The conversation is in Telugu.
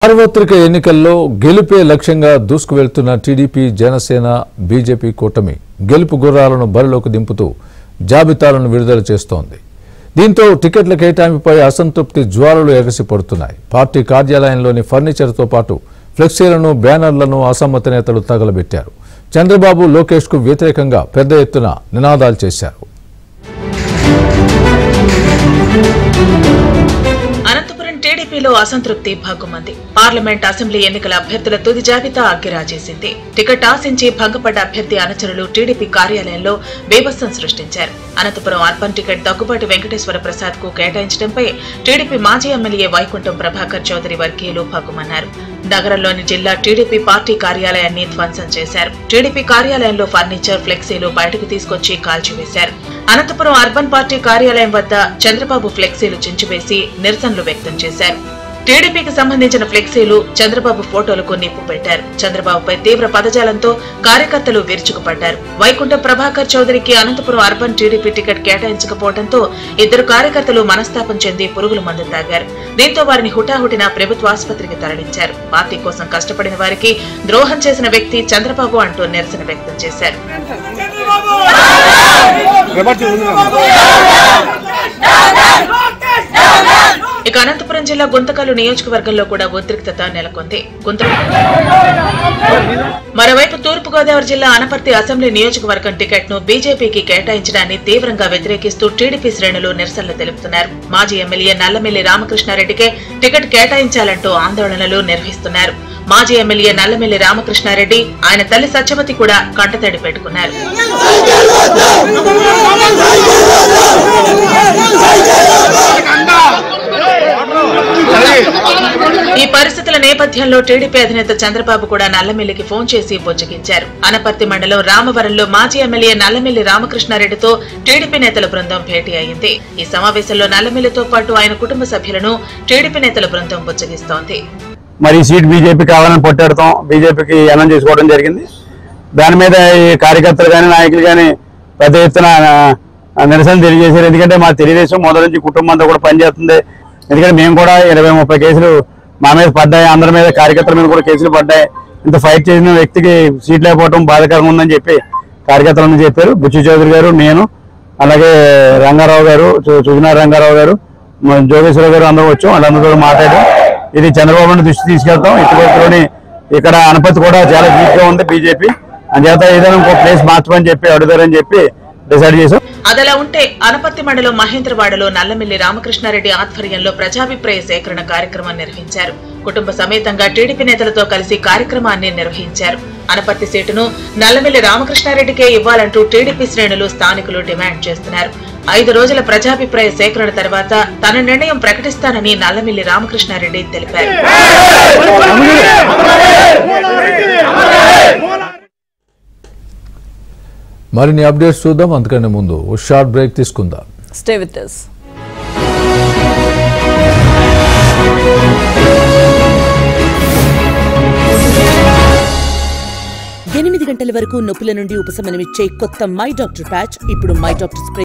సార్వత్రిక ఎన్నికల్లో గెలుపే లక్ష్యంగా దూసుకువెళ్తున్న టీడీపీ జనసేన బీజేపీ కూటమి గెలుపు గుర్రాలను బరిలోకి దింపుతూ జాబితాలను విడుదల చేస్తోంది. దీంతో టికెట్ల కేటాయింపుపై అసంతృప్తి జ్వాలలు ఎగసిపడుతున్నాయి. పార్టీ కార్యాలయంలోని ఫర్నిచర్తో పాటు ఫ్లెక్సీలను, బ్యానర్లను అసమ్మతి నేతలు తగలబెట్టారు. చంద్రబాబు, లోకేష్కు వ్యతిరేకంగా పెద్ద ఎత్తున నినాదాలు చేశారు. టీడీపీలో అసంతృప్తి భగ్గుమంది. పార్లమెంట్, అసెంబ్లీ ఎన్నికల అభ్యర్థుల తుది జాబితా అగ్గిరాజేసింది. టికెట్ ఆశించి భంగపడ్డ అభ్యర్థి అనుచరులు టీడీపీ కార్యాలయంలో బీభత్సం సృష్టించారు. అనంతపురం అర్బన్ టికెట్ దగ్గుబాటి వెంకటేశ్వర ప్రసాద్ కు కేటాయించడంపై టీడీపీ మాజీ ఎమ్మెల్యే వైకుంఠం ప్రభాకర్ చౌదరి వర్గీయులు భగ్గుమన్నారు. నగరంలోని జిల్లా టీడీపీ పార్టీ కార్యాలయాన్ని ధ్వంసం చేశారు. టీడీపీ కార్యాలయంలో ఫర్నిచర్, ఫ్లెక్సీలు బయటకు తీసుకొచ్చి కాల్చివేశారు. అనంతపురం అర్బన్ పార్టీ కార్యాలయం వద్ద చంద్రబాబు ఫ్లెక్సీలు చించివేసి నిరసనలు వ్యక్తం చేశారు. టీడీపీకి సంబంధించిన ఫ్లెక్సీలు, చంద్రబాబు ఫోటోలకు నిప్పు పెట్టారు. చంద్రబాబుపై తీవ్ర పదజాలంతో కార్యకర్తలు విరుచుకుపడ్డారు. వైకుంఠం ప్రభాకర్ చౌదరికి అనంతపురం అర్బన్ టీడీపీ టికెట్ కేటాయించకపోవడంతో ఇద్దరు కార్యకర్తలు మనస్తాపం చెంది పురుగుల మందు తాగారు. దీంతో వారిని హుటాహుటిన ప్రభుత్వ ఆసుపత్రికి తరలించారు. పార్టీ కోసం కష్టపడిన వారికి ద్రోహం చేసిన వ్యక్తి చంద్రబాబు అంటూ నిరసన వ్యక్తం చేశారు. ఇక అనంతపురం జిల్లా గుంతకల్లు నియోజకవర్గంలో కూడా ఉద్రిక్తత నెలకొంది. మరోవైపు తూర్పుగోదావరి జిల్లా అనపర్తి అసెంబ్లీ నియోజకవర్గం టికెట్ ను బీజేపీకి కేటాయించడాన్ని తీవ్రంగా వ్యతిరేకిస్తూ టీడీపీ శ్రేణులు నిరసనలు తెలుపుతున్నారు. మాజీ ఎమ్మెల్యే నల్లమిల్లి రామకృష్ణారెడ్డికే టికెట్ కేటాయించాలంటూ ఆందోళనలు నిర్వహిస్తున్నారు. మాజీ ఎమ్మెల్యే నల్లమిల్లి రామకృష్ణారెడ్డి, ఆయన తల్లి సత్యవతి కూడా కంటతడి పెట్టుకున్నారు. ఈ పరిస్థితుల నేపథ్యంలో టీడీపీ అధినేత చంద్రబాబు కూడా నల్లమిల్లికి ఫోన్ చేసి బుజ్జగించారు. అనపర్తి మండలం రామవరంలో మాజీ ఎమ్మెల్యే నల్లమిల్లి రామకృష్ణారెడ్డితో టీడీపీ నేతల బృందం భేటీ అయింది. ఈ సమావేశంలో నల్లమిల్లితో పాటు ఆయన కుటుంబ సభ్యులను టీడీపీ నేతల బృందం బుజ్జగిస్తోంది. మరి సీట్ బీజేపీ కావాలని పొట్టాడతాం, బీజేపీకి అనౌన్స్ చేసుకోవడం జరిగింది. దాని మీద ఈ కార్యకర్తలు కానీ, నాయకులు కానీ పెద్ద ఎత్తున నిరసన తెలియజేశారు. ఎందుకంటే మా తెలుగుదేశం మొదటి నుంచి కుటుంబం అంతా కూడా పనిచేస్తుంది. ఎందుకంటే మేము కూడా 20-30 కేసులు మా మీద పడ్డాయి, అందరి మీద, కార్యకర్తల మీద కూడా కేసులు పడ్డాయి. ఇంత ఫైట్ చేసిన వ్యక్తికి సీట్ లేకపోవడం బాధాకరంగా ఉందని చెప్పి కార్యకర్తలను చెప్పారు. బుచ్చి చౌదరి గారు, నేను, అలాగే రంగారావు గారు, సుజనా రంగారావు గారు, జోగేశ్వర గారు అందరూ వచ్చాం. వాళ్ళందరూ మాట్లాడాం. ఇది చంద్రబాబు దృష్టి తీసుకెళ్తాం. ఇటువైపులోని ఇక్కడ అనపతి కూడా చాలా వీక్ గా ఉంది బీజేపీ, అంచేత ఏదైనా ఇంకో ప్లేస్ మార్చమని చెప్పి అడుగుతారని చెప్పి డిసైడ్ చేశాం. అదలా ఉంటే అనపర్తి మండలం మహేంద్రవాడలో నల్లమిల్లి రామకృష్ణారెడ్డి ఆధ్వర్యంలో ప్రజాభిప్రాయ సేకరణ కార్యక్రమం నిర్వహించారు. కుటుంబ సమేతంగా టీడీపీ నేతలతో కలిసి కార్యక్రమాన్ని నిర్వహించారు. అనపర్తి సీటును నల్లమిల్లి రామకృష్ణారెడ్డికే ఇవ్వాలంటూ టీడీపీ శ్రేణులు, స్థానికులు డిమాండ్ చేస్తున్నారు. 5 రోజుల ప్రజాభిప్రాయ సేకరణ తర్వాత తన నిర్ణయం ప్రకటిస్తానని నల్లమిల్లి రామకృష్ణారెడ్డి తెలిపారు. మరిన్ని అప్డేట్స్ చూద్దాం. అంతకంటే ముందు ఓ షార్ట్ బ్రేక్ తీసుకుందాం. Stay with us. గంటల వరకు నొప్పుల నుండి ఉపశమనమిచ్చే కొత్త మై డాక్టర్ ప్యాచ్ ఇప్పుడు మై డాక్టర్ స్ప్రే